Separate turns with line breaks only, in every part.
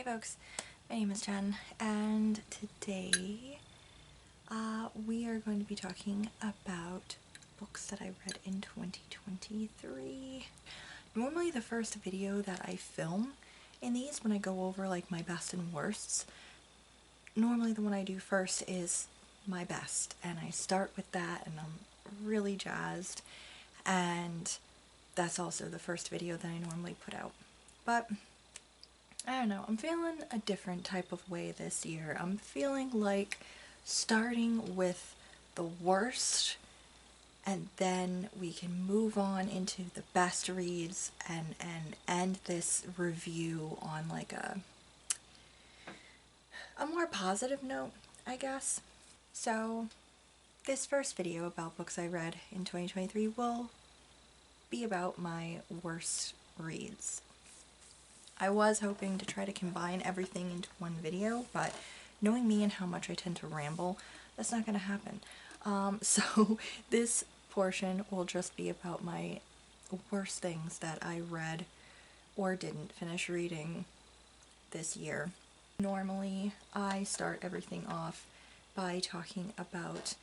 Hey folks, my name is Jen, and today we are going to be talking about books that I read in 2023. Normally the first video that I film in these, when I go over like my best and worsts, normally the one I do first is my best, and I start with that and I'm really jazzed, and that's also the first video that I normally put out. But I don't know, I'm feeling a different type of way this year. I'm feeling like starting with the worst, and then we can move on into the best reads and end this review on like a more positive note, I guess. So this first video about books I read in 2023 will be about my worst reads. I was hoping to try to combine everything into one video, but knowing me and how much I tend to ramble, that's not going to happen. So this portion will just be about my worst things that I read or didn't finish reading this year. Normally, I start everything off by talking about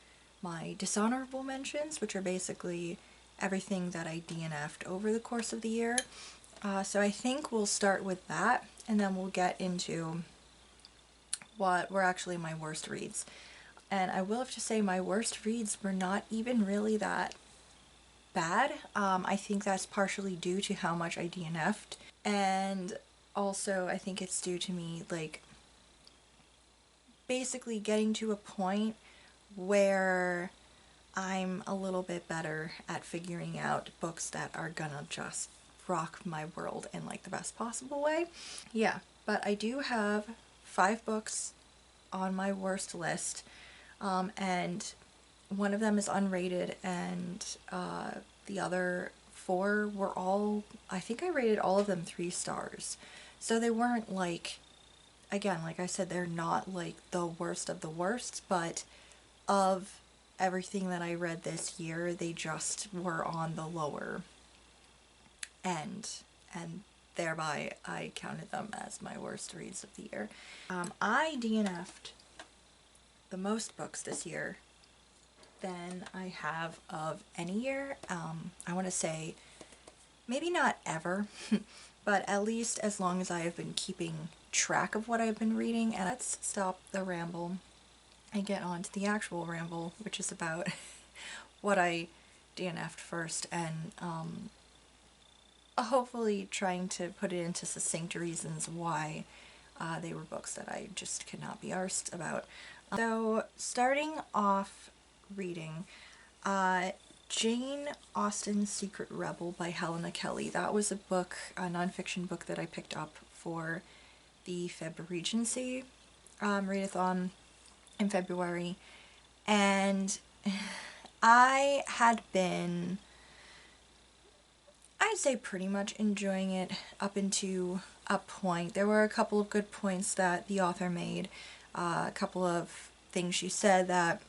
my dishonorable mentions, which are basically everything that I DNF'd over the course of the year. So I think we'll start with that, and then we'll get into what were actually my worst reads. And I will have to say my worst reads were not even really that bad. I think that's partially due to how much I DNF'd, and also I think it's due to me like basically getting to a point where I'm a little bit better at figuring out books that are gonna just rock my world in like the best possible way. Yeah, but I do have 5 books on my worst list, and one of them is unrated, and the other 4 were all, I think I rated all of them 3 stars. So they weren't like, again, like I said, they're not like the worst of the worst, but of everything that I read this year, they just were on the lower end, and thereby I counted them as my worst reads of the year. I DNF'd the most books this year than I have of any year. I want to say maybe not ever, but at least as long as I have been keeping track of what I've been reading. And let's stop the ramble and get on to the actual ramble, which is about what I DNF'd first, and hopefully trying to put it into succinct reasons why they were books that I just could not be arsed about. So starting off reading Jane Austen's Secret Rebel by Helena Kelly. That was a book, a nonfiction book that I picked up for the Feb Regency readathon in February, and I had been, I'd say, pretty much enjoying it up into a point. There were a couple of good points that the author made, a couple of things she said that,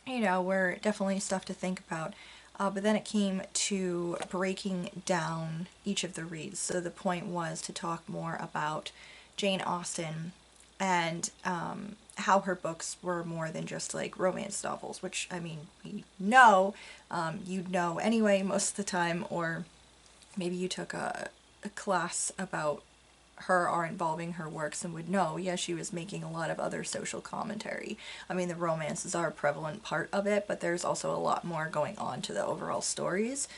you know, were definitely stuff to think about. But then it came to breaking down each of the reads. So the point was to talk more about Jane Austen and how her books were more than just like romance novels, which, I mean, we know, you'd know anyway most of the time, or maybe you took a class about her or involving her works and would know, yeah, she was making a lot of other social commentary. I mean, the romances are a prevalent part of it, but there's also a lot more going on to the overall stories.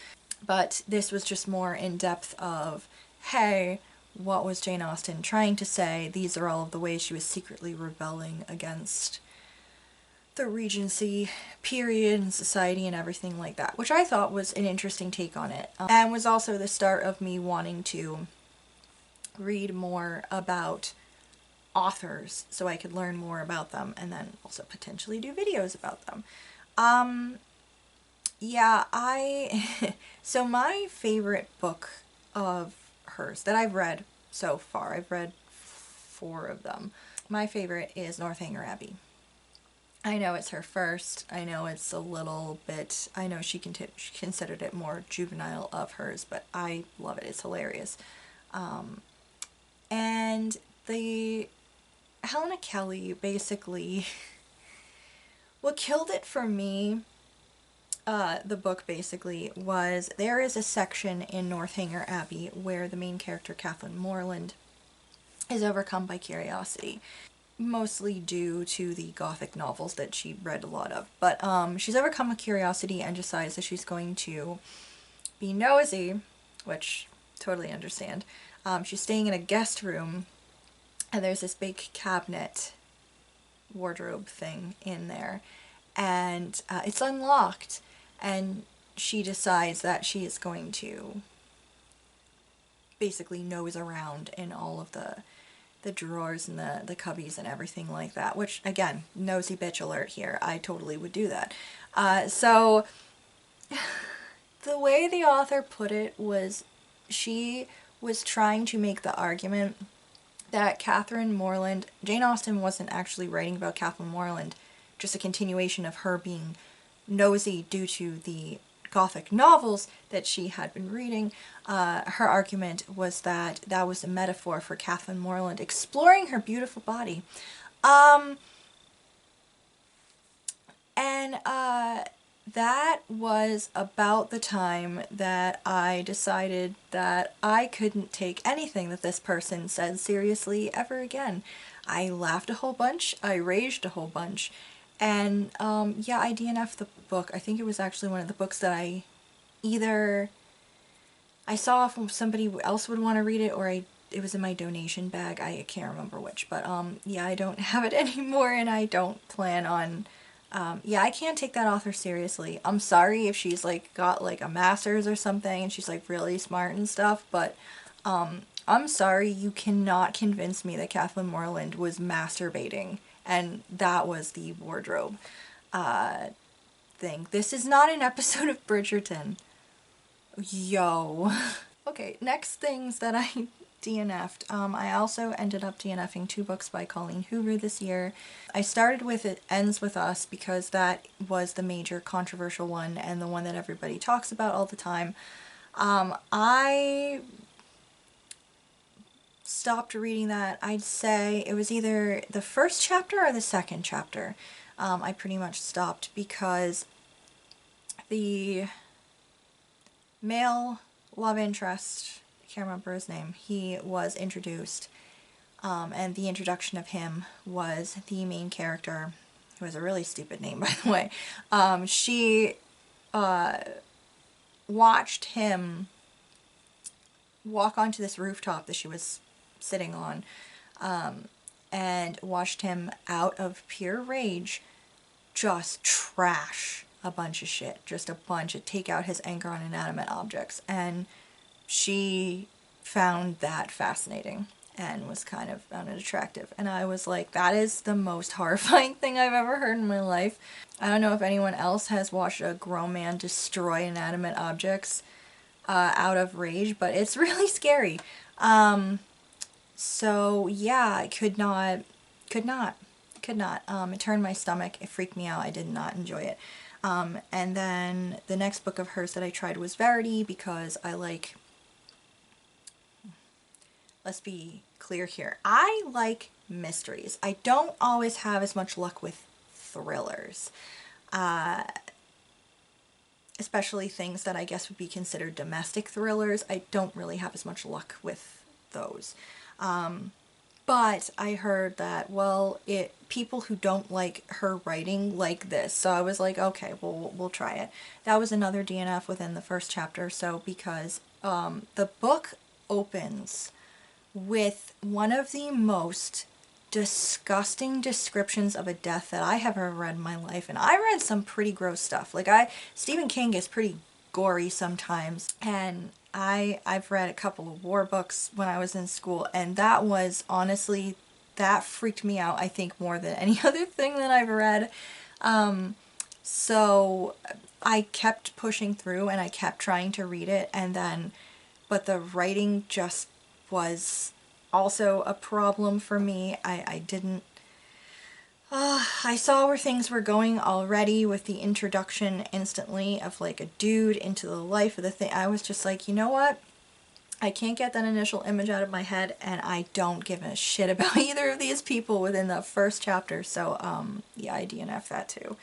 But this was just more in depth of, hey, what was Jane Austen trying to say? These are all of the ways she was secretly rebelling against the Regency period and society and everything like that, which I thought was an interesting take on it, and was also the start of me wanting to read more about authors so I could learn more about them and then also potentially do videos about them. Yeah, so my favorite book of hers that I've read so far, I've read 4 of them. My favorite is Northanger Abbey. I know it's her first, I know it's a little bit, I know she considered it more juvenile of hers, but I love it, it's hilarious. And the Helena Kelly, basically, what killed it for me, the book basically, was there is a section in Northanger Abbey where the main character, Catherine Morland, is overcome by curiosity, mostly due to the gothic novels that she read a lot of. But she's overcome with curiosity and decides that she's going to be nosy, which totally understand. She's staying in a guest room, and there's this big cabinet wardrobe thing in there, and it's unlocked, and she decides that she is going to basically nose around in all of the drawers and the cubbies and everything like that, which, again, nosy bitch alert here. I totally would do that. So the way the author put it was, she was trying to make the argument that Catherine Morland, Jane Austen wasn't actually writing about Catherine Morland, just a continuation of her being nosy due to the Gothic novels that she had been reading. Her argument was that that was a metaphor for Catherine Morland exploring her beautiful body. That was about the time that I decided that I couldn't take anything that this person said seriously ever again. I laughed a whole bunch, I raged a whole bunch, and yeah, I DNF'd the book. I think it was actually one of the books that I saw if somebody else would want to read it, or it was in my donation bag. I can't remember which, but yeah, I don't have it anymore, and I don't plan on. Yeah, I can't take that author seriously. I'm sorry if she's like got like a master's or something and she's like really smart and stuff, but I'm sorry, you cannot convince me that Catherine Morland was masturbating and that was the wardrobe thing. This is not an episode of Bridgerton. Yo. Okay, next things that I DNF'd. I also ended up DNFing 2 books by Colleen Hoover this year. I started with It Ends With Us because that was the major controversial one and the one that everybody talks about all the time. I stopped reading that. I'd say it was either the first chapter or the second chapter. I pretty much stopped because the male love interest, I can't remember his name, he was introduced, and the introduction of him was the main character, who has a really stupid name, by the way. She watched him walk onto this rooftop that she was sitting on, and watched him, out of pure rage, just trash a bunch of shit, just a bunch of take out his anger on inanimate objects, and she found that fascinating and was kind of found it attractive, and I was like, that is the most horrifying thing I've ever heard in my life. I don't know if anyone else has watched a grown man destroy inanimate objects out of rage, but it's really scary. So yeah, I could not. It turned my stomach, it freaked me out, I did not enjoy it. And then the next book of hers that I tried was Verity, because I like, let's be clear here, I like mysteries. I don't always have as much luck with thrillers. Especially things that I guess would be considered domestic thrillers. I don't really have as much luck with those. But I heard that, well, people who don't like her writing like this. So I was like, okay, well, we'll try it. That was another DNF within the first chapter. So because the book opens with one of the most disgusting descriptions of a death that I have ever read in my life. And I read some pretty gross stuff. Like, Stephen King is pretty gory sometimes, and I've read a couple of war books when I was in school, and that was, honestly, that freaked me out, I think, more than any other thing that I've read. So I kept pushing through, and I kept trying to read it, but the writing just was also a problem for me. I saw where things were going already with the introduction instantly of like a dude into the life of the thing. I was just like, you know what? I can't get that initial image out of my head, and I don't give a shit about either of these people within the first chapter, so yeah, I DNF'd that too.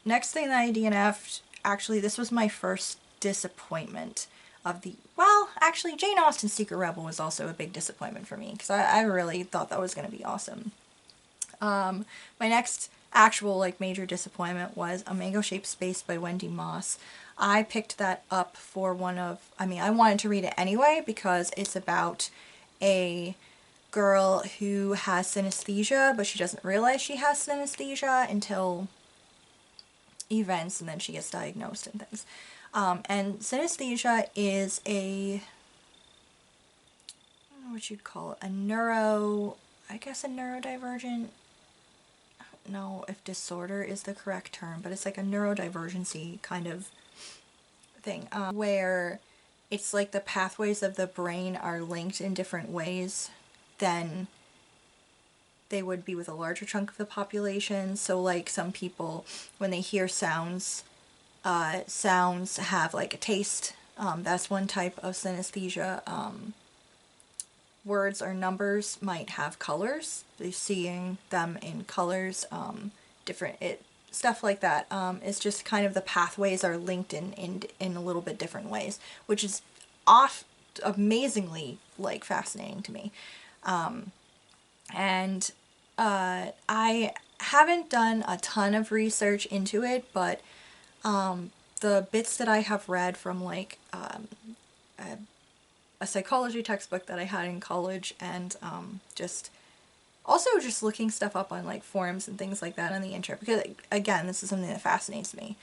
Next thing that I DNF'd, actually this was my first disappointment of the, well, actually Jane Austen's Secret Rebel was also a big disappointment for me, because I really thought that was going to be awesome. My next actual like major disappointment was A Mango Shaped Space by Wendy Moss. I picked that up for I wanted to read it anyway because it's about a girl who has synesthesia, but she doesn't realize she has synesthesia until events, and then she gets diagnosed and things. And synesthesia is I don't know what you'd call it, a neurodivergent, I don't know if disorder is the correct term, but it's like a neurodivergency kind of thing, where it's like the pathways of the brain are linked in different ways than they would be with a larger chunk of the population. So like some people, when they hear sounds, sounds have like a taste. That's one type of synesthesia. Words or numbers might have colors. They're seeing them in colors, stuff like that. It's just kind of the pathways are linked in a little bit different ways, which is amazingly like fascinating to me. And I haven't done a ton of research into it, but the bits that I have read from like a psychology textbook that I had in college, and just looking stuff up on like forums and things like that on the internet, because again, this is something that fascinates me.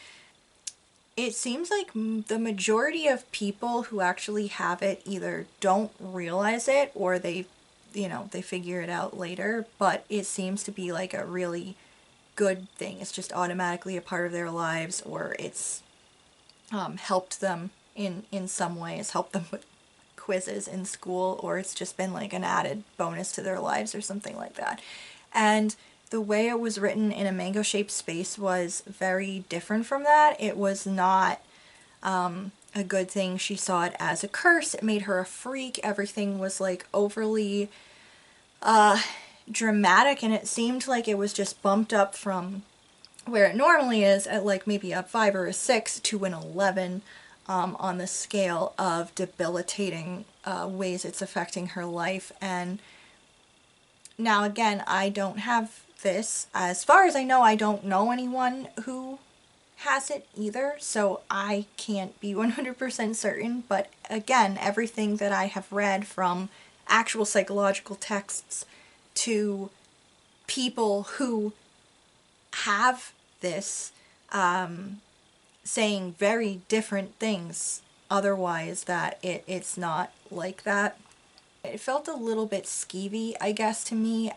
It seems like the majority of people who actually have it either don't realize it, or they figure it out later, but it seems to be like a really good thing. It's just automatically a part of their lives, or it's helped them in some way. It's helped them with quizzes in school, or it's just been like an added bonus to their lives or something like that. And the way it was written in A Mango Shaped Space was very different from that. It was not a good thing. She saw it as a curse. It made her a freak. Everything was like overly dramatic, and it seemed like it was just bumped up from where it normally is at like maybe a 5 or a 6 to an 11 on the scale of debilitating ways it's affecting her life. And now again, I don't have this. As far as I know, I don't know anyone who has it either, so I can't be 100% certain, but again, everything that I have read, from actual psychological texts to people who have this, saying very different things otherwise, that it's not like that. It felt a little bit skeevy, I guess, to me.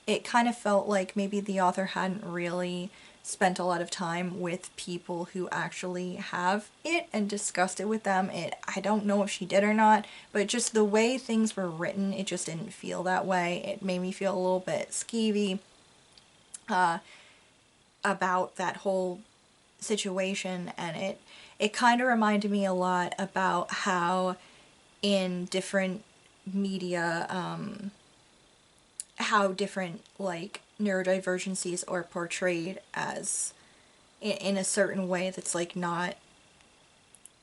It kind of felt like maybe the author hadn't really spent a lot of time with people who actually have it and discussed it with them. I don't know if she did or not, but just the way things were written, it just didn't feel that way. It made me feel a little bit skeevy about that whole situation, and it kind of reminded me a lot about how in different media, how different like neurodivergencies are portrayed as in a certain way that's like not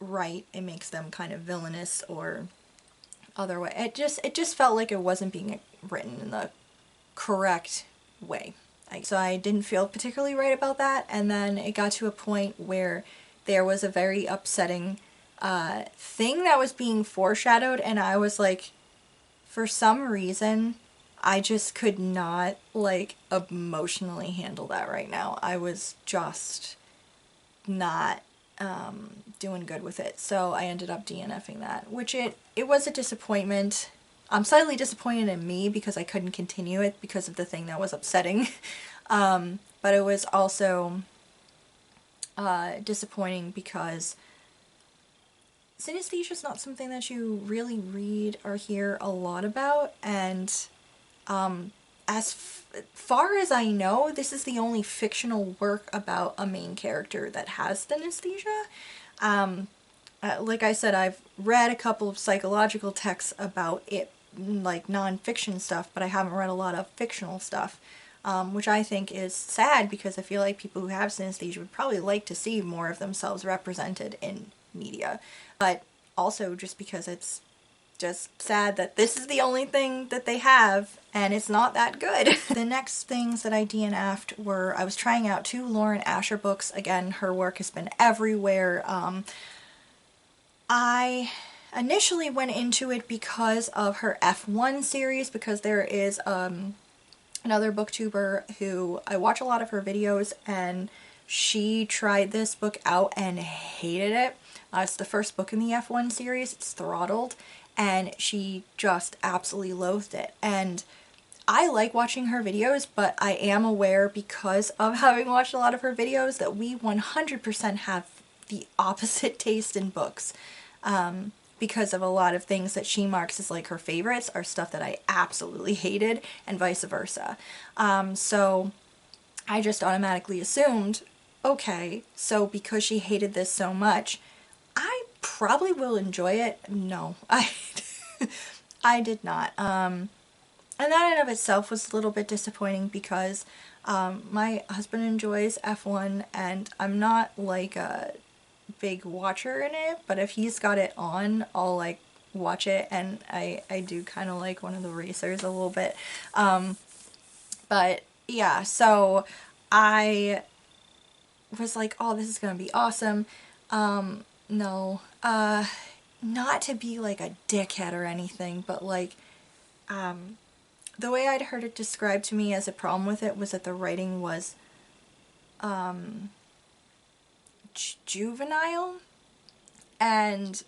right. It makes them kind of villainous or other way. It just felt like it wasn't being written in the correct way. So I didn't feel particularly right about that, and then it got to a point where there was a very upsetting thing that was being foreshadowed, and I was like, for some reason, I just could not like emotionally handle that right now. I was just not doing good with it, so I ended up DNFing that, which it was a disappointment. I'm slightly disappointed in me because I couldn't continue it because of the thing that was upsetting. But it was also disappointing because synesthesia is not something that you really read or hear a lot about, and as far as I know, this is the only fictional work about a main character that has synesthesia. like I said, I've read a couple of psychological texts about it, like non-fiction stuff, but I haven't read a lot of fictional stuff, which I think is sad because I feel like people who have synesthesia would probably like to see more of themselves represented in media. But also just because it's just sad that this is the only thing that they have and it's not that good. The next things that I DNF'd were, I was trying out 2 Lauren Asher books. Again, her work has been everywhere. I initially went into it because of her F1 series, because there is another booktuber who I watch a lot of her videos, and she tried this book out and hated it. It's the first book in the F1 series. It's Throttled, and she just absolutely loathed it. And I like watching her videos, but I am aware, because of having watched a lot of her videos, that we 100% have the opposite taste in books. Because of a lot of things that she marks as like her favorites are stuff that I absolutely hated, and vice versa. So I just automatically assumed, okay, so because she hated this so much, I probably will enjoy it. No, I did not. And that in of itself was a little bit disappointing because my husband enjoys F1 and I'm not like a big watcher in it, but if he's got it on, I'll like watch it, and I do kind of like one of the racers a little bit. But yeah, so I was like, oh, this is gonna be awesome. No, not to be like a dickhead or anything, but like, the way I'd heard it described to me as a problem with it was that the writing was, juvenile, and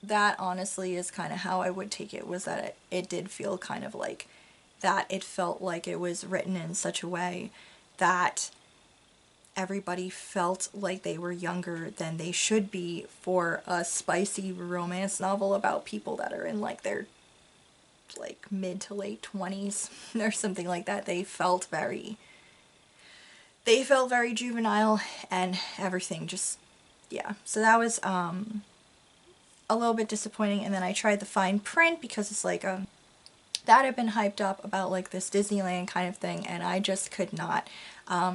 that honestly is kind of how I would take it, was that it did feel kind of like that. It felt like it was written in such a way that everybody felt like they were younger than they should be for a spicy romance novel about people that are in like their like mid to late 20s or something like that. They felt very juvenile and everything, just, yeah. So that was a little bit disappointing. And then I tried the fine print because it's like that had been hyped up about like this Disneyland kind of thing, and I just could not,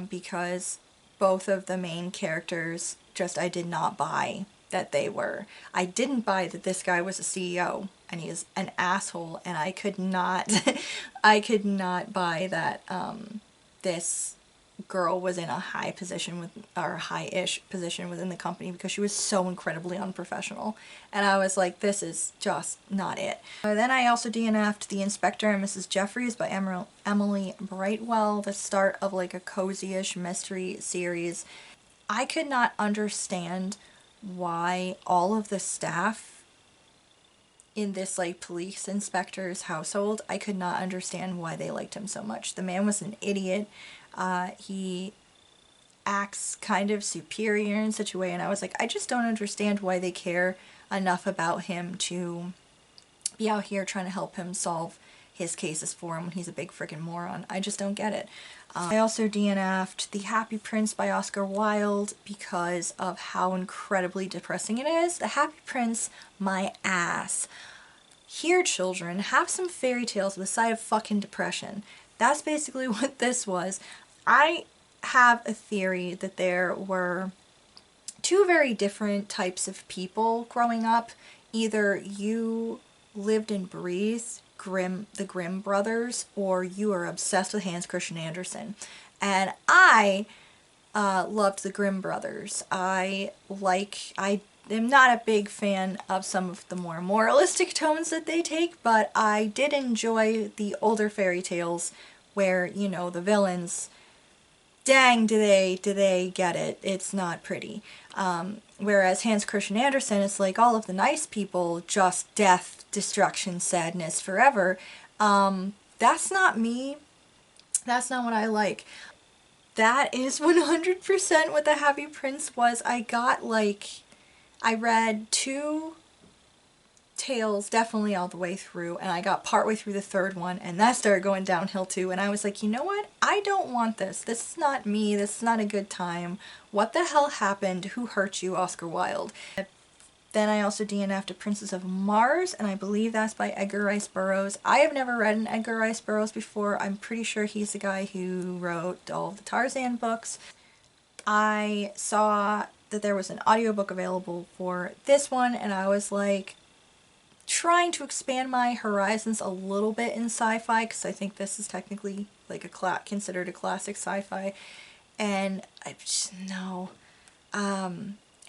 because both of the main characters, just, I did not buy that they were. I didn't buy that this guy was a CEO and he is an asshole, and I could not I could not buy that this girl was in a high position with, or high-ish position within the company, because she was so incredibly unprofessional, and I was like, this is just not it. Then I also DNF'd The Inspector and Mrs. Jeffries by Emily Brightwell, the start of like a cozy-ish mystery series. I could not understand why all of the staff in this like police inspector's household, I could not understand why they liked him so much. The man was an idiot. He acts kind of superior in such a way, and I was like, I just don't understand why they care enough about him to be out here trying to help him solve his cases for him when he's a big freaking moron. I just don't get it. I also DNF'd The Happy Prince by Oscar Wilde because of how incredibly depressing it is. The Happy Prince, my ass. Here, children, have some fairy tales with a side of fucking depression. That's basically what this was. I have a theory that there were 2 very different types of people growing up. Either you lived and breathed the Grimm brothers, or you are obsessed with Hans Christian Andersen. And I loved the Grimm brothers. I am not a big fan of some of the more moralistic tones that they take, but I did enjoy the older fairy tales where, you know, the villains, dang, do they get it. It's not pretty. Whereas Hans Christian Andersen, it's like all of the nice people, just death, destruction, sadness, forever. That's not me. That's not what I like. That is 100% what The Happy Prince was. I read 2 tales definitely all the way through, and I got partway through the 3rd one, and that started going downhill too, and I was like, you know what? I don't want this. This is not me. This is not a good time. What the hell happened? Who hurt you, Oscar Wilde? Then I also DNF'd A Princess of Mars, and I believe that's by Edgar Rice Burroughs. I have never read an Edgar Rice Burroughs before. I'm pretty sure he's the guy who wrote all of the Tarzan books. I saw that there was an audiobook available for this one, and I was like trying to expand my horizons a little bit in sci-fi, because I think this is technically like considered a classic sci-fi, and I just no.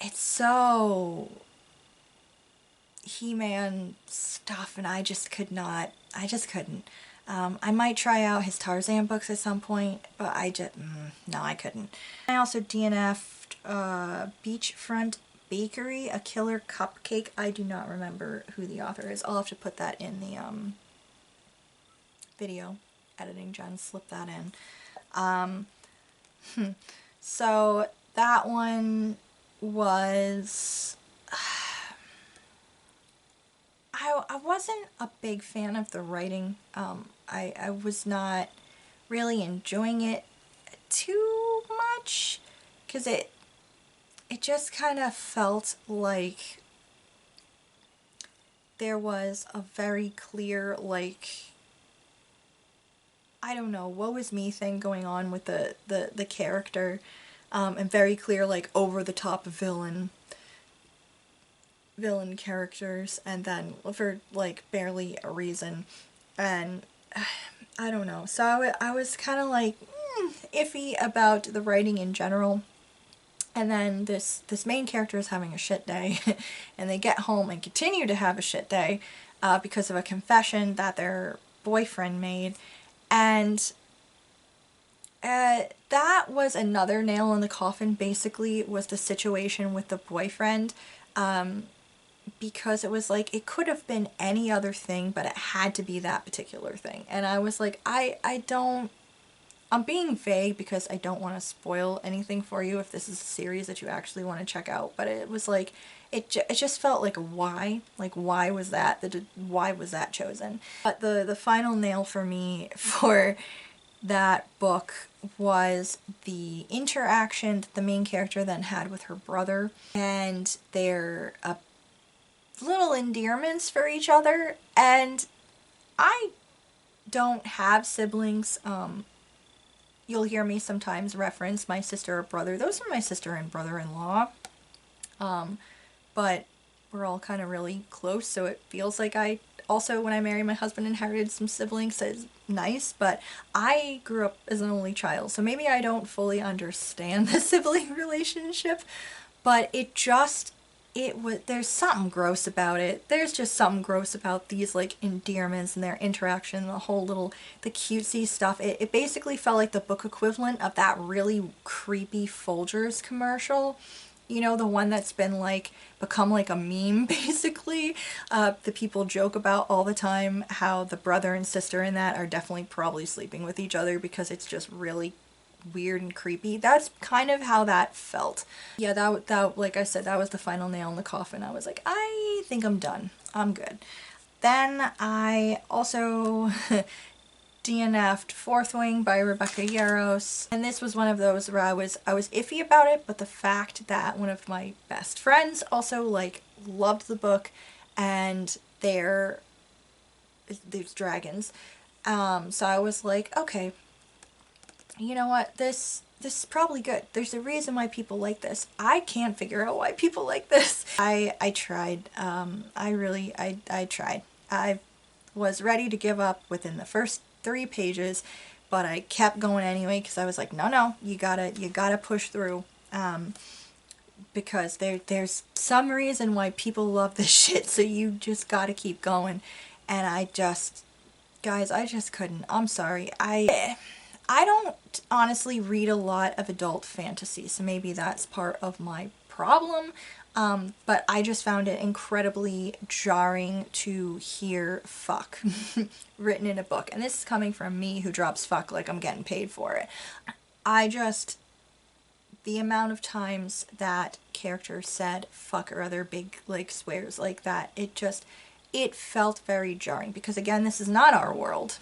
It's so He-Man stuff, and I just couldn't. I might try out his Tarzan books at some point, but no, I couldn't. I also DNF'd Beachfront Bakery, A Killer Cupcake. I do not remember who the author is. I'll have to put that in the video editing, Jen, slip that in. So that one was... I wasn't a big fan of the writing. I was not really enjoying it too much, because it just kind of felt like there was a very clear, like, I don't know, woe is me thing going on with the character, and very clear, like, over the top villain characters, and then for like barely a reason, and I don't know. So I was kind of like iffy about the writing in general. And then this main character is having a shit day, and they get home and continue to have a shit day because of a confession that their boyfriend made, and that was another nail in the coffin. Basically, was the situation with the boyfriend. Because it was like, it could have been any other thing, but it had to be that particular thing. And I was like, I'm being vague because I don't want to spoil anything for you if this is a series that you actually want to check out. But it was like, it just felt like, why was that chosen? But the final nail for me for that book was the interaction that the main character then had with her brother, and their little endearments for each other. And I don't have siblings. You'll hear me sometimes reference my sister or brother. Those are my sister and brother-in-law. But we're all kind of really close, so it feels like I also, when I married my husband, inherited some siblings, so it's nice. But I grew up as an only child, so maybe I don't fully understand the sibling relationship, but there's something gross about it. There's just something gross about these, like, endearments and their interaction, the cutesy stuff. It basically felt like the book equivalent of that really creepy Folgers commercial. You know, the one that's been, like, become like a meme, basically. The people joke about all the time how the brother and sister in that are definitely probably sleeping with each other because it's just really weird and creepy. That's kind of how that felt. Yeah, that like I said, that was the final nail in the coffin. I was like, I think I'm done. I'm good. Then I also DNF'd Fourth Wing by Rebecca Yarros, and this was one of those where I was iffy about it, but the fact that one of my best friends also, like, loved the book, and there's dragons, so I was like, okay, you know what, this is probably good. There's a reason why people like this. I can't figure out why people like this. I tried. I tried. I was ready to give up within the first 3 pages, but I kept going anyway because I was like, no, you gotta push through. Because there's some reason why people love this shit, so you just gotta keep going. And guys, I just couldn't. I'm sorry. I don't honestly read a lot of adult fantasy, so maybe that's part of my problem, but I just found it incredibly jarring to hear fuck written in a book. And this is coming from me, who drops fuck like I'm getting paid for it. The amount of times that characters said fuck or other big, like, swears like that, it felt very jarring, because again, this is not our world.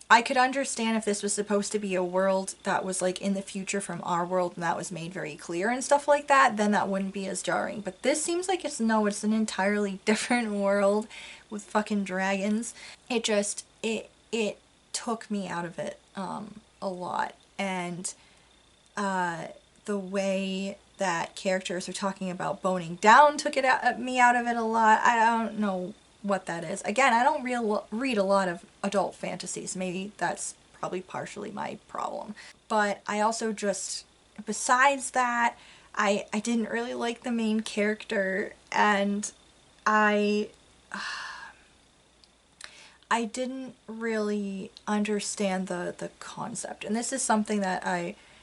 I could understand if this was supposed to be a world that was like in the future from our world and that was made very clear and stuff like that, then that wouldn't be as jarring. But this seems like it's an entirely different world with fucking dragons. It took me out of it a lot. And the way that characters are talking about boning down took me out of it a lot. I don't know what that is. Again, I don't read a lot of adult fantasies. Maybe that's probably partially my problem. But I also just, besides that, I didn't really like the main character, and I didn't really understand the concept. And this is something that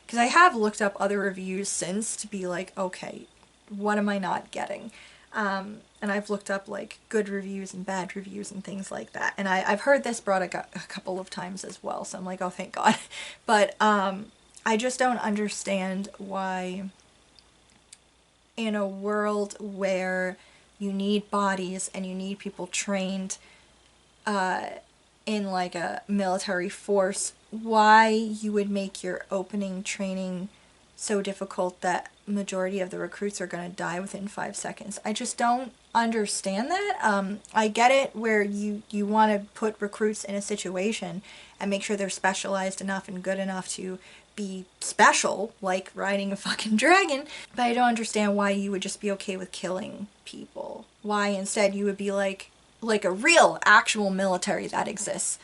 because I have looked up other reviews since to be like, okay, what am I not getting? And I've looked up like good reviews and bad reviews and things like that. And I've heard this brought a couple of times as well. So I'm like, oh, thank God. But I just don't understand why in a world where you need bodies and you need people trained in like a military force, why you would make your opening training so difficult that majority of the recruits are going to die within 5 seconds. I just don't understand that. I get it where you want to put recruits in a situation and make sure they're specialized enough and good enough to be special, like riding a fucking dragon, but I don't understand why you would just be okay with killing people. Why instead you would be like a real actual military that exists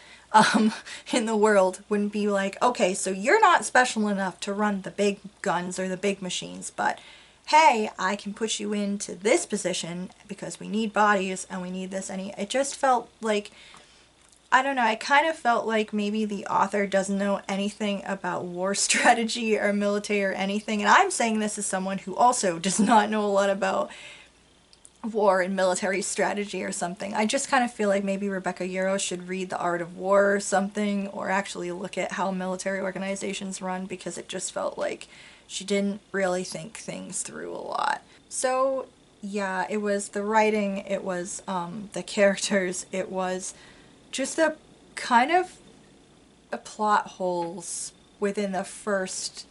in the world wouldn't be like, okay, so you're not special enough to run the big guns or the big machines, but hey, I can put you into this position because we need bodies and we need this. And it just felt like, I don't know, I kind of felt like maybe the author doesn't know anything about war strategy or military or anything. And I'm saying this as someone who also does not know a lot about war and military strategy or something. I just kind of feel like maybe Rebecca Yarros should read The Art of War or something, or actually look at how military organizations run, because it just felt like she didn't really think things through a lot. So yeah, it was the writing, it was the characters, it was just a kind of a plot holes within the first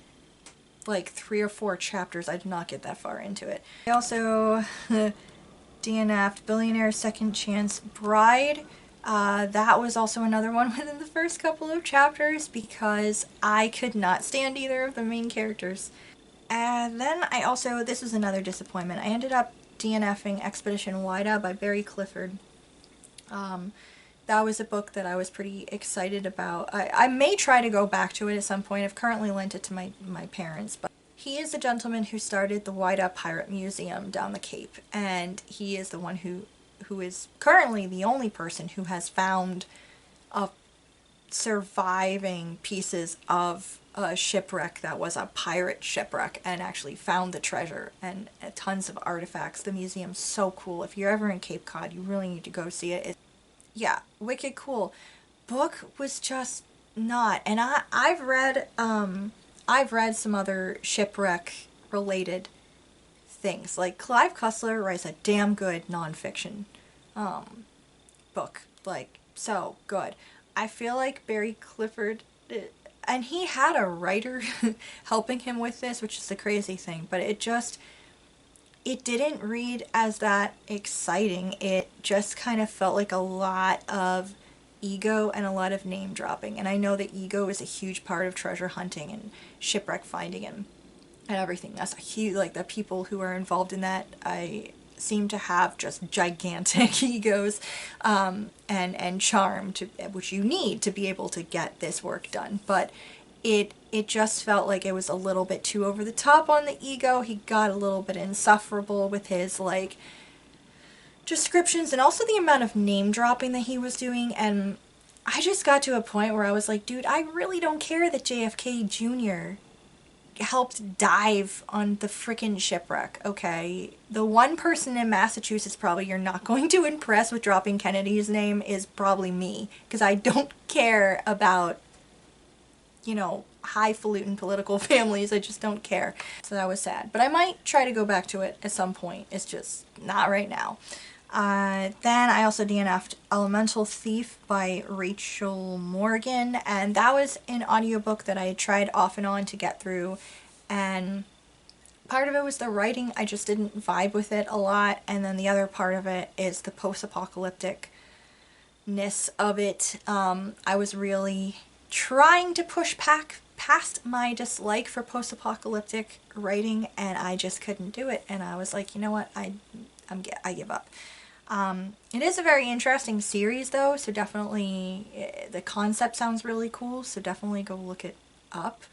like 3 or 4 chapters. I did not get that far into it. I also DNF'd Billionaire Second Chance Bride. That was also another one within the first couple of chapters because I could not stand either of the main characters. And then I also, this was another disappointment, I ended up DNFing Expedition Wida by Barry Clifford. That was a book that I was pretty excited about. I may try to go back to it at some point. I've currently lent it to my parents, but he is the gentleman who started the Wida Pirate Museum down the Cape, and he is the one who is currently the only person who has found surviving pieces of a shipwreck that was a pirate shipwreck, and actually found the treasure and tons of artifacts. The museum's so cool. If you're ever in Cape Cod, you really need to go see it. Yeah, wicked cool. Book was just not, and I've read some other shipwreck related things. Like Clive Cussler writes a damn good nonfiction book. Like, so good. I feel like Barry Clifford, and he had a writer helping him with this, which is the crazy thing, but it didn't read as that exciting. It just kind of felt like a lot of ego and a lot of name dropping. And I know that ego is a huge part of treasure hunting and shipwreck finding and everything. That's a huge, like, the people who are involved in that, I seem to have just gigantic egos and charm, which you need to be able to get this work done. But it just felt like it was a little bit too over the top on the ego. He got a little bit insufferable with his, like, descriptions, and also the amount of name dropping that he was doing. And I just got to a point where I was like, dude, I really don't care that JFK Jr. helped dive on the frickin' shipwreck, okay? The one person in Massachusetts probably you're not going to impress with dropping Kennedy's name is probably me, because I don't care about, you know, highfalutin political families. I just don't care. So that was sad. But I might try to go back to it at some point. It's just not right now. Then I also DNF'd Elemental Thief by Rachel Morgan, and that was an audiobook that I had tried off and on to get through, and part of it was the writing. I just didn't vibe with it a lot, and then the other part of it is the post-apocalypticness of it. I was really trying to push past my dislike for post-apocalyptic writing, and I just couldn't do it, and I was like, you know what, I give up. It is a very interesting series though, so definitely the concept sounds really cool, so definitely go look it up.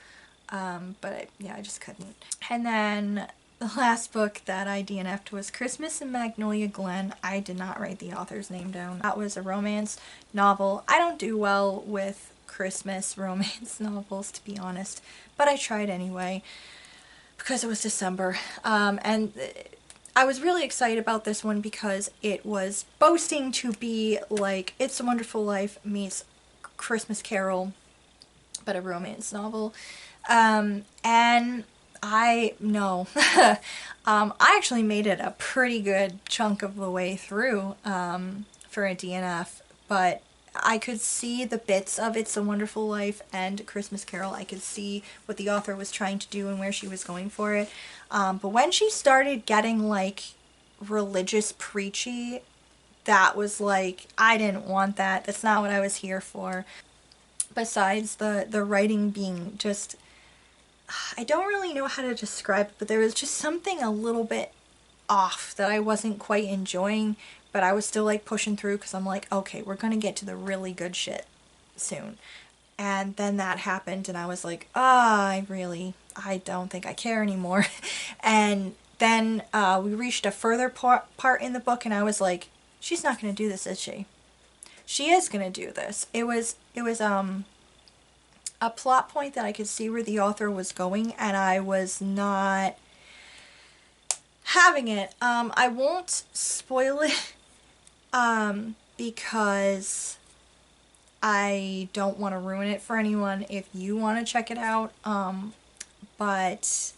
But yeah, I just couldn't. And then the last book that I DNF'd was Christmas in Magnolia Glen. I did not write the author's name down. That was a romance novel. I don't do well with Christmas romance novels, to be honest, but I tried anyway because it was December. And I was really excited about this one because it was boasting to be like It's a Wonderful Life meets Christmas Carol, but a romance novel. And no. I actually made it a pretty good chunk of the way through for a DNF, but I could see the bits of It's a Wonderful Life and Christmas Carol. I could see what the author was trying to do and where she was going for it. But when she started getting like religious preachy, that was like, I didn't want that. That's not what I was here for. Besides the writing being just, I don't really know how to describe it, but there was just something a little bit off that I wasn't quite enjoying, but I was still like pushing through because I'm like, okay, we're gonna get to the really good shit soon. And then that happened and I was like, I don't think I care anymore. And then we reached a further part in the book and I was like, she's not gonna do this, is she? She is gonna do this. It was a plot point that I could see where the author was going, and I was not having it. I won't spoil it because I don't want to ruin it for anyone if you want to check it out. But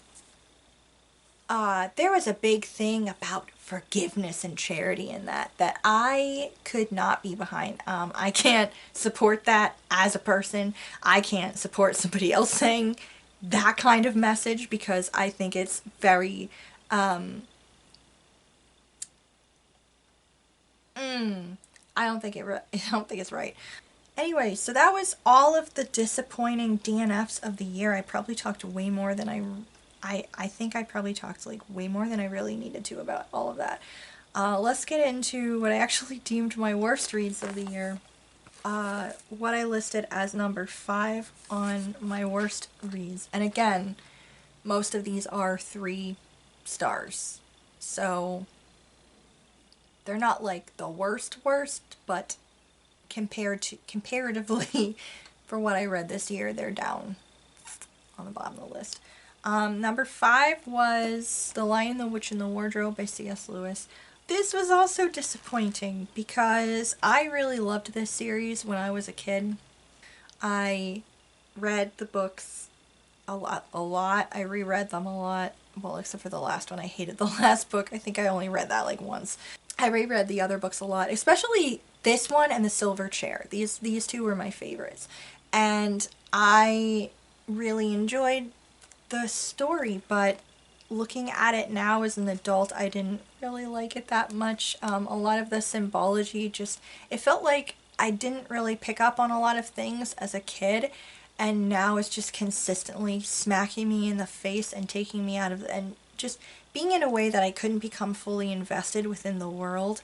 there was a big thing about forgiveness and charity in that I could not be behind. I can't support that as a person. I can't support somebody else saying that kind of message because I think it's very I don't think it's right. Anyway, so that was all of the disappointing DNFs of the year. I probably talked way more than I think I probably talked like way more than I really needed to about all of that. Let's get into what I actually deemed my worst reads of the year. What I listed as number 5 on my worst reads. And again, most of these are 3 stars. So they're not like the worst, but comparatively for what I read this year, they're down on the bottom of the list. Number 5 was The Lion, the Witch, and the Wardrobe by C.S. Lewis. This was also disappointing because I really loved this series when I was a kid. I read the books a lot. I reread them a lot. Well, except for the last one. I hated the last book. I think I only read that like once. I reread the other books a lot, especially this one and The Silver Chair. These two were my favorites. And I really enjoyed the story, but looking at it now as an adult, I didn't really like it that much. A lot of the symbology just, it felt like I didn't really pick up on a lot of things as a kid, and now it's just consistently smacking me in the face and taking me out of, and just being in a way that I couldn't become fully invested within the world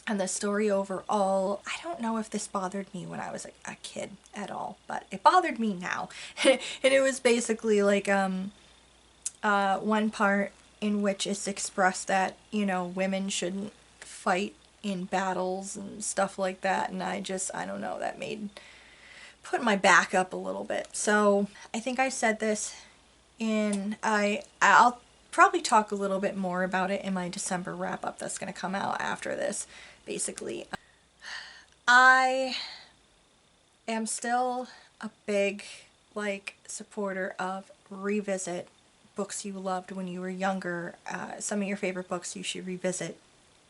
and the story overall. I don't know if this bothered me when I was a kid at all, but it bothered me now. And it was basically like one part in which it's expressed that, you know, women shouldn't fight in battles and stuff like that, and I don't know, that put my back up a little bit. So I think I said this I'll probably talk a little bit more about it in my December wrap-up that's going to come out after this. Basically, I am still a big supporter of revisit books you loved when you were younger. Some of your favorite books you should revisit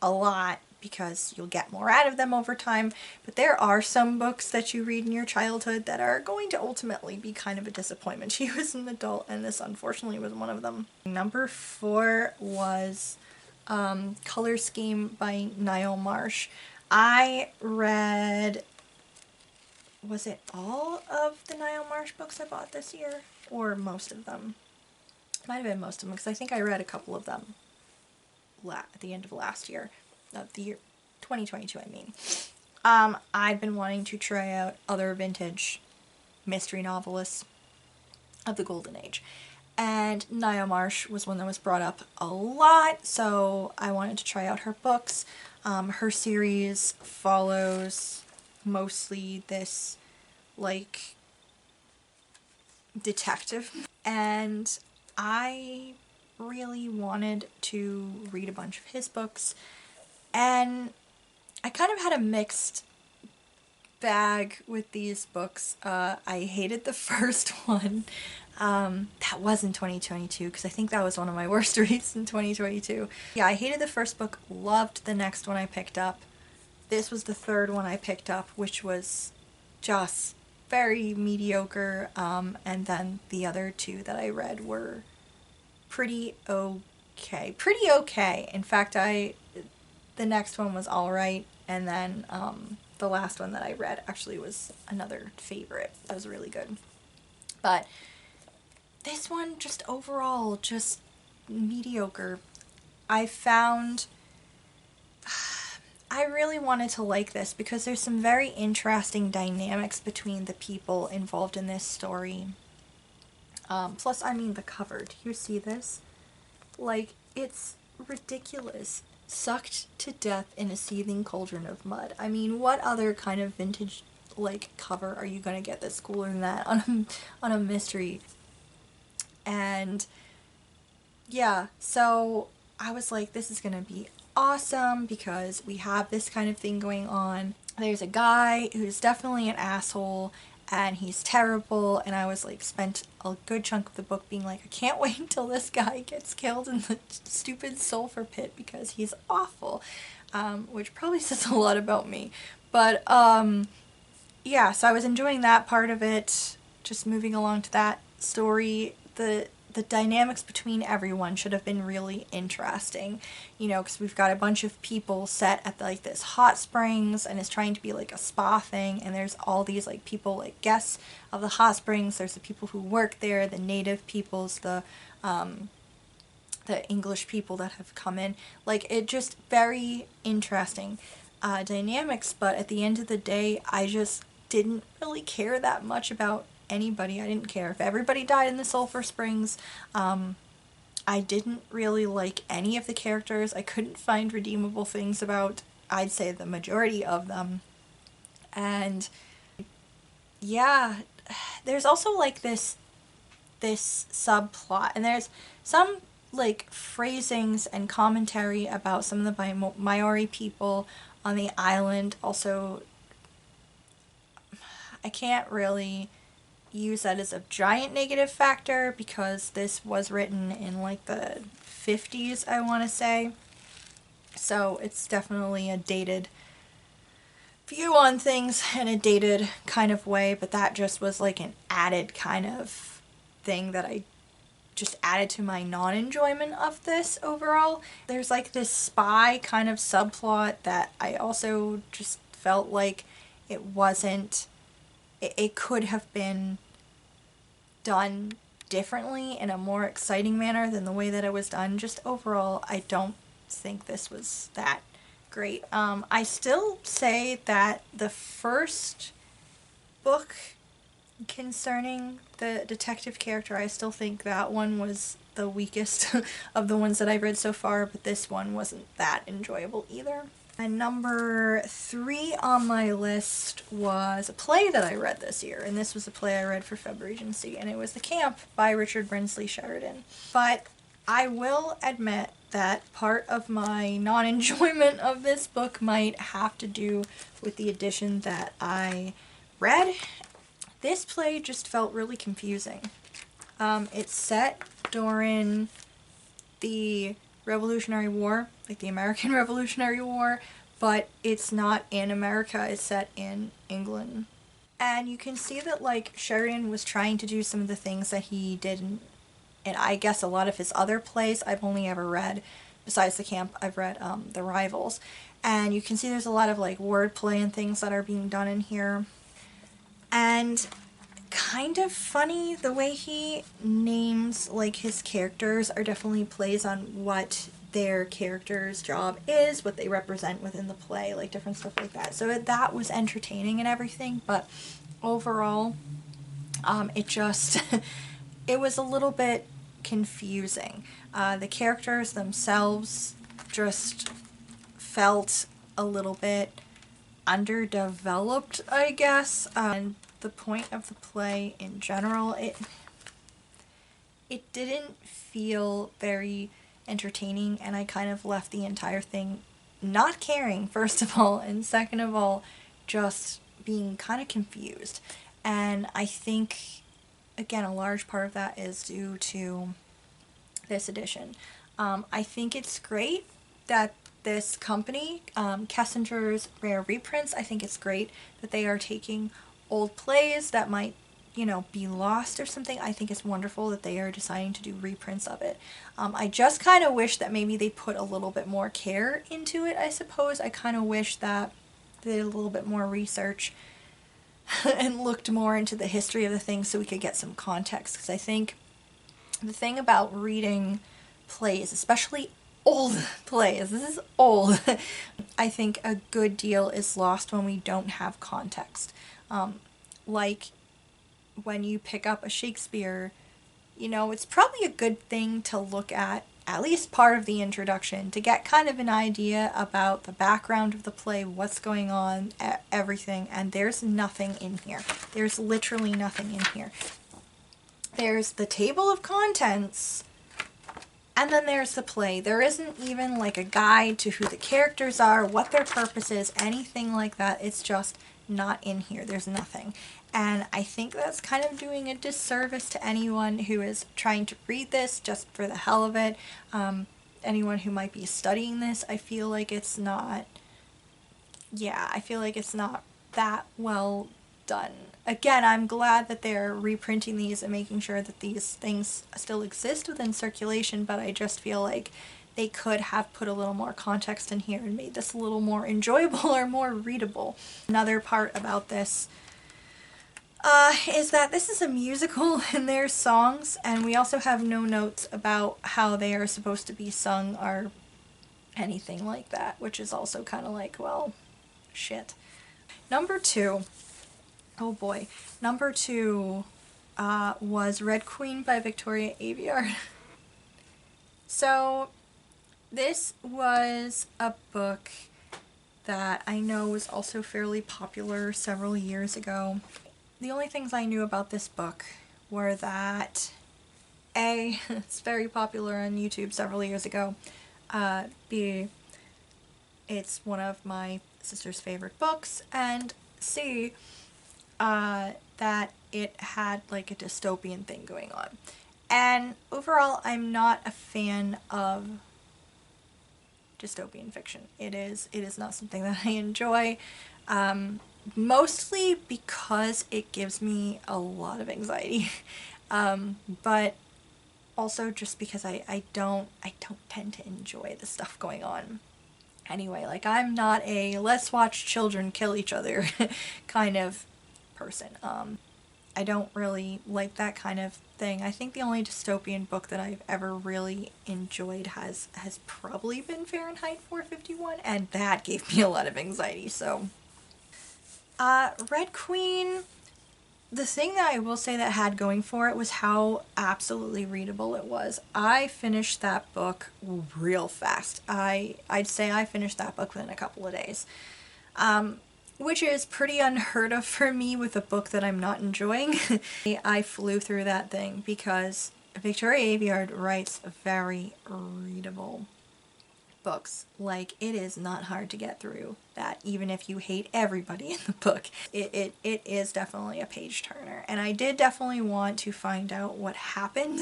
a lot because you'll get more out of them over time, but there are some books that you read in your childhood that are going to ultimately be kind of a disappointment to you as an adult, and this unfortunately was one of them. Number 4 was Color Scheme by Niall Marsh. I read, was it all of the Niall Marsh books I bought this year? Or most of them? It might have been most of them, because I think I read a couple of them at the end of last year. Of the year 2022, I mean. I'd been wanting to try out other vintage mystery novelists of the Golden Age. And Niall Marsh was one that was brought up a lot, so I wanted to try out her books. Her series follows mostly this, like, detective. And I really wanted to read a bunch of his books. And I kind of had a mixed bag with these books. I hated the first one. That was in 2022, because I think that was one of my worst reads in 2022. Yeah, I hated the first book, loved the next one I picked up. This was the third one I picked up, which was just very mediocre. And then the other 2 that I read were pretty okay. Pretty okay. In fact, the next one was alright, and then the last one that I read actually was another favorite. That was really good. But this one, just overall, just mediocre. I found I really wanted to like this because there's some very interesting dynamics between the people involved in this story. Plus, I mean, the cover. Do you see this? Like, it's ridiculous. Sucked to death in a seething cauldron of mud. I mean, what other kind of vintage, like, cover are you gonna get that's cooler than that on a mystery? And yeah, so I was like, this is gonna be awesome because we have this kind of thing going on. There's a guy who's definitely an asshole and he's terrible, and I was like, spent a good chunk of the book being like, I can't wait until this guy gets killed in the stupid sulfur pit because he's awful, which probably says a lot about me. But yeah, so I was enjoying that part of it, just moving along to that story. The dynamics between everyone should have been really interesting, you know, because we've got a bunch of people set at like this hot springs, and it's trying to be like a spa thing, and there's all these like people, like guests of the hot springs. There's the people who work there, the native peoples, the English people that have come in. Like, it just very interesting dynamics, but at the end of the day, I just didn't really care that much about anybody. I didn't care if everybody died in the sulfur springs. I didn't really like any of the characters. I couldn't find redeemable things about, I'd say, the majority of them. And yeah, there's also like this subplot, and there's some like phrasings and commentary about some of the Maori people on the island. Also, I can't really use that as a giant negative factor because this was written in like the 50s, I want to say. So it's definitely a dated view on things in a dated kind of way, but that just was like an added kind of thing that I just added to my non-enjoyment of this overall. There's like this spy kind of subplot that I also just felt like it wasn't, it could have been done differently in a more exciting manner than the way that it was done. Just overall, I don't think this was that great. I still say that the first book concerning the detective character, I still think that one was the weakest of the ones that I've read so far, but this one wasn't that enjoyable either. And number 3 on my list was a play that I read this year, and this was a play I read for Feb Regency, and it was The Camp by Richard Brinsley Sheridan. But I will admit that part of my non-enjoyment of this book might have to do with the edition that I read. This play just felt really confusing. It's set during the Revolutionary War, like the American Revolutionary War, but it's not in America, it's set in England. And you can see that, like, Sheridan was trying to do some of the things that he did in I guess a lot of his other plays. I've only ever read, besides The Camp, I've read The Rivals. And you can see there's a lot of, like, wordplay and things that are being done in here. And kind of funny the way he names, like, his characters are definitely plays on what their character's job is, what they represent within the play, like different stuff like that. So that was entertaining and everything, but overall, it just, it was a little bit confusing. The characters themselves just felt a little bit underdeveloped, I guess. And the point of the play in general, it didn't feel very entertaining, and I kind of left the entire thing not caring, first of all, and second of all, just being kind of confused. And I think, again, a large part of that is due to this edition. I think it's great that this company, Kessinger's Rare Reprints, I think it's great that they are taking old plays that might, be lost or something. I think it's wonderful that they are deciding to do reprints of it. I just kind of wish that maybe they put a little bit more care into it, I suppose. I kind of wish that they did a little bit more research and looked more into the history of the thing so we could get some context. Because I think the thing about reading plays, especially old plays, this is old, I think a good deal is lost when we don't have context. Like when you pick up a Shakespeare, it's probably a good thing to look at least part of the introduction to get kind of an idea about the background of the play, what's going on, everything, and there's nothing in here. There's literally nothing in here. There's the table of contents, and then there's the play. There isn't even like a guide to who the characters are, what their purpose is, anything like that. It's just not in here. There's nothing. And I think that's kind of doing a disservice to anyone who is trying to read this just for the hell of it. Anyone who might be studying this, I feel like it's not, I feel like it's not that well done. Again, I'm glad that they're reprinting these and making sure that these things still exist within circulation, but I just feel like they could have put a little more context in here and made this a little more enjoyable or more readable. Another part about this is that this is a musical and there's songs, and we also have no notes about how they are supposed to be sung or anything like that, which is also kind of like, well, shit. Number 2, oh boy, number 2 was Red Queen by Victoria Aveyard. So this was a book that I know was also fairly popular several years ago. The only things I knew about this book were that A, it's very popular on YouTube several years ago, B, it's one of my sister's favorite books, and C, that it had like a dystopian thing going on. And overall, I'm not a fan of dystopian fiction. It is not something that I enjoy. Mostly because it gives me a lot of anxiety, but also just because I don't tend to enjoy the stuff going on. Anyway, like, I'm not a let's watch children kill each other kind of person. I don't really like that kind of thing. I think the only dystopian book that I've ever really enjoyed has probably been Fahrenheit 451, and that gave me a lot of anxiety, so. Red Queen, the thing that I will say that had going for it was how absolutely readable it was. I finished that book real fast. I'd say I finished that book within a couple of days. Which is pretty unheard of for me with a book that I'm not enjoying. I flew through that thing because Victoria Aveyard writes very readable books. Like, it is not hard to get through that, even if you hate everybody in the book. It is definitely a page turner, and I did definitely want to find out what happened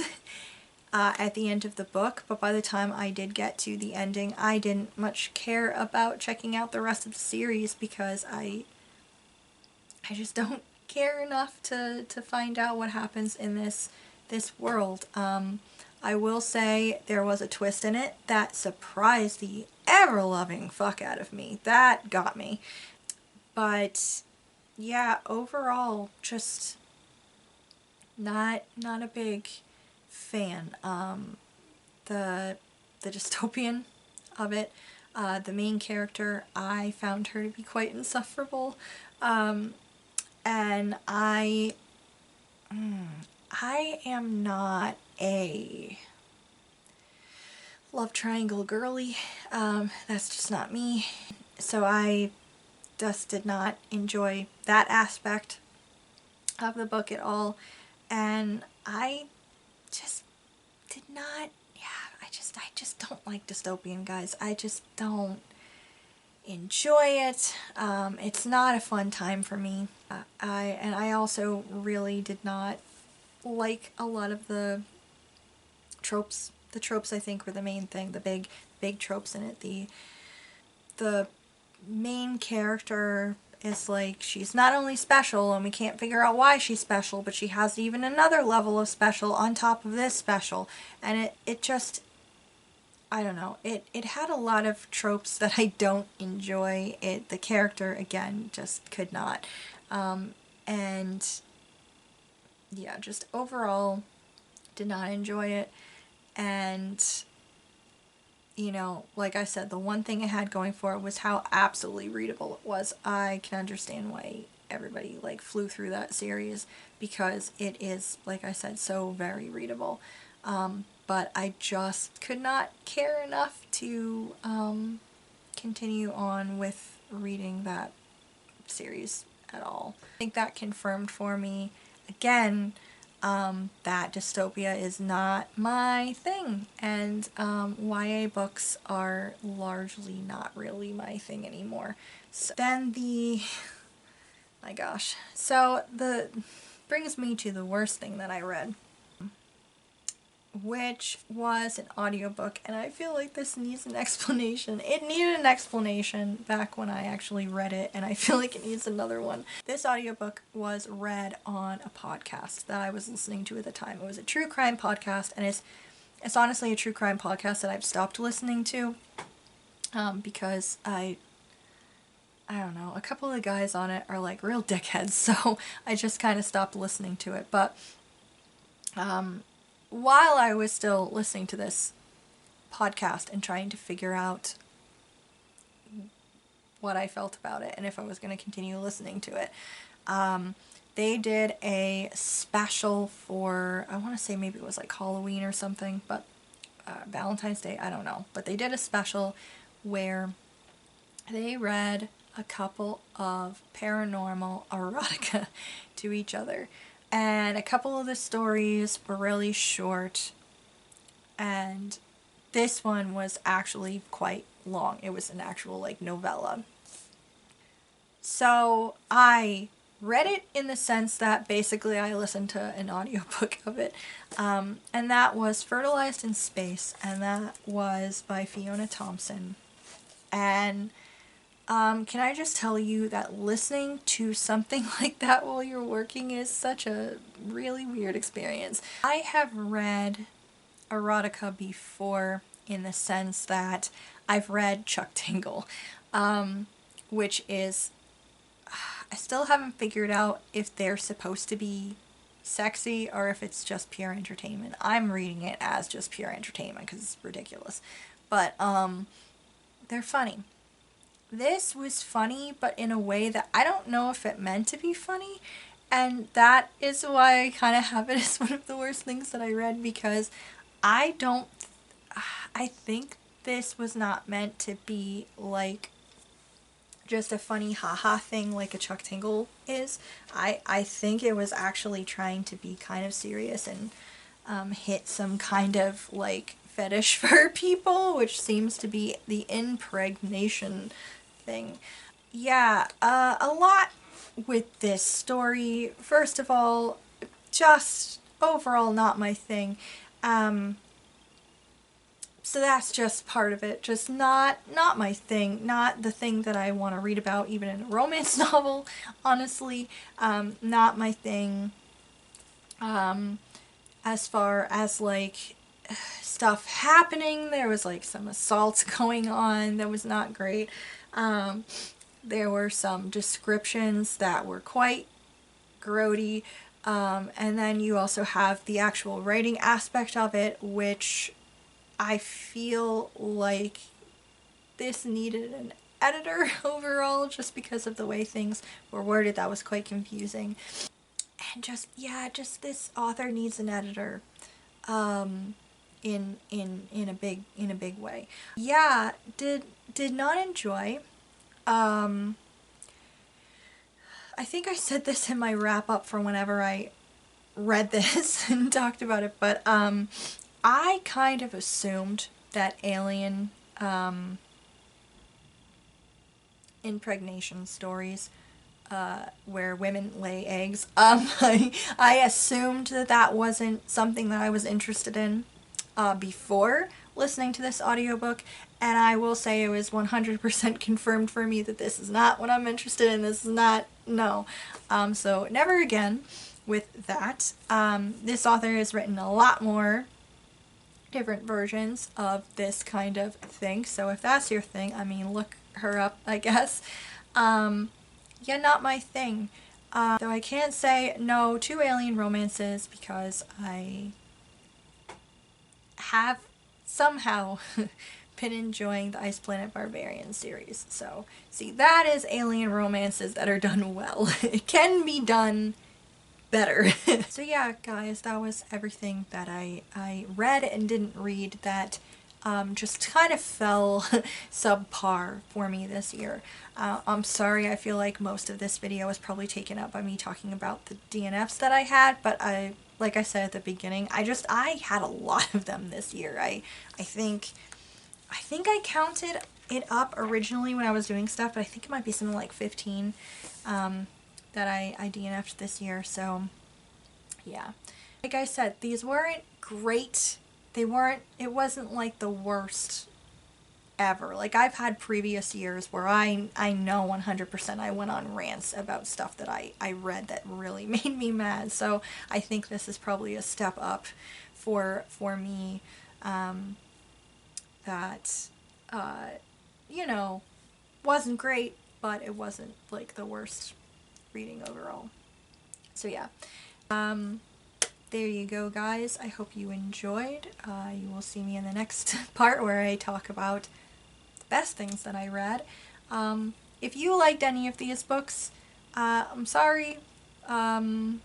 at the end of the book, but by the time I did get to the ending, I didn't much care about checking out the rest of the series because I just don't care enough to find out what happens in this world. I will say there was a twist in it that surprised the ever-loving fuck out of me. That got me. But yeah, overall, just not a big fan. The dystopian of it, the main character, I found her to be quite insufferable. And I am not a love triangle girly. That's just not me. So I just did not enjoy that aspect of the book at all. And I just did not, I just don't like dystopian, guys. I just don't enjoy it. It's not a fun time for me. I also really did not like a lot of the tropes. The tropes, I think, were the main thing. The big tropes in it. The main character is like, she's not only special and we can't figure out why she's special, but she has even another level of special on top of this special. And it just, I don't know, it had a lot of tropes that I don't enjoy. The character, again, just could not. And yeah, just overall did not enjoy it. And you know, like I said, the one thing it had going for it was how absolutely readable it was. I can understand why everybody like flew through that series, because it is, like I said, so very readable. But I just could not care enough to continue on with reading that series at all. I think that confirmed for me, again, that dystopia is not my thing, and YA books are largely not really my thing anymore. So then my gosh, so brings me to the worst thing that I read, which was an audiobook, and I feel like this needs an explanation. It needed an explanation back when I actually read it, and I feel like it needs another one. This audiobook was read on a podcast that I was listening to at the time. It was a true crime podcast, and it's honestly a true crime podcast that I've stopped listening to, because I don't know, a couple of the guys on it are like real dickheads, so I just kind of stopped listening to it. But while I was still listening to this podcast and trying to figure out what I felt about it and if I was going to continue listening to it, they did a special for, I want to say maybe it was like Halloween or something, but Valentine's Day, I don't know. But they did a special where they read a couple of paranormal erotica to each other. And a couple of the stories were really short, and this one was actually quite long. It was an actual like novella. So I read it in the sense that basically I listened to an audiobook of it, and that was Fertilized in Space, and that was by Fiona Thompson. And can I just tell you that listening to something like that while you're working is such a really weird experience. I have read erotica before in the sense that I've read Chuck Tingle, which is, I still haven't figured out if they're supposed to be sexy or if it's just pure entertainment. I'm reading it as just pure entertainment because it's ridiculous. But they're funny. This was funny, but in a way that I don't know if it meant to be funny, and that is why I kind of have it as one of the worst things that I read, because I think this was not meant to be like just a funny haha thing like a Chuck Tingle is. I think it was actually trying to be kind of serious and hit some kind of like fetish for people, which seems to be the impregnation thing. Yeah, a lot with this story. First of all, just overall not my thing. So that's just part of it. Just not my thing. Not the thing that I want to read about, even in a romance novel, honestly. Not my thing. As far as like stuff happening, there was like some assaults going on that was not great. There were some descriptions that were quite grody. And then you also have the actual writing aspect of it, which I feel like this needed an editor overall, just because of the way things were worded. That was quite confusing. And just, yeah, just this author needs an editor. In a big way. Yeah, did not enjoy. I think I said this in my wrap up from whenever I read this and talked about it, but I kind of assumed that alien impregnation stories where women lay eggs, I assumed that that wasn't something that I was interested in before listening to this audiobook, and I will say it was 100% confirmed for me that this is not what I'm interested in. This is not, no. So never again with that. This author has written a lot more different versions of this kind of thing, so if that's your thing, I mean, look her up, I guess. Yeah, not my thing. Though I can't say no to alien romances because I have somehow been enjoying the Ice Planet Barbarian series. So, see, that is alien romances that are done well. It can be done better. So yeah, guys, that was everything that I read and didn't read that just kind of fell subpar for me this year. I'm sorry, I feel like most of this video was probably taken up by me talking about the DNFs that I had, but like I said at the beginning, I had a lot of them this year. I think I counted it up originally when I was doing stuff, but I think it might be something like 15 that I DNF'd this year, so yeah. Like I said, these weren't great. It wasn't like the worst ever. Like, I've had previous years where I know 100% I went on rants about stuff that I read that really made me mad. So I think this is probably a step up for me, that, you know, wasn't great, but it wasn't like the worst reading overall. So yeah. There you go, guys. I hope you enjoyed. You will see me in the next part where I talk about the best things that I read. If you liked any of these books, I'm sorry. I'm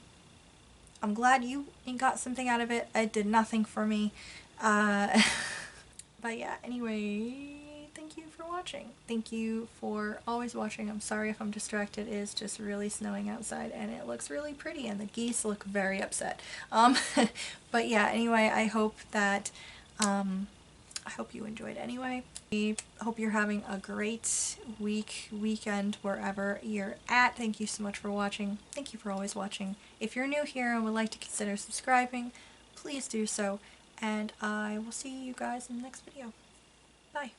glad you got something out of it. It did nothing for me. But yeah, anyway, thank you for watching. Thank you for always watching. I'm sorry if I'm distracted. It is just really snowing outside and it looks really pretty and the geese look very upset. But yeah, anyway, I hope that, I hope you enjoyed anyway. I hope you're having a great weekend, wherever you're at. Thank you so much for watching. Thank you for always watching. If you're new here and would like to consider subscribing, please do so. And I will see you guys in the next video. Bye.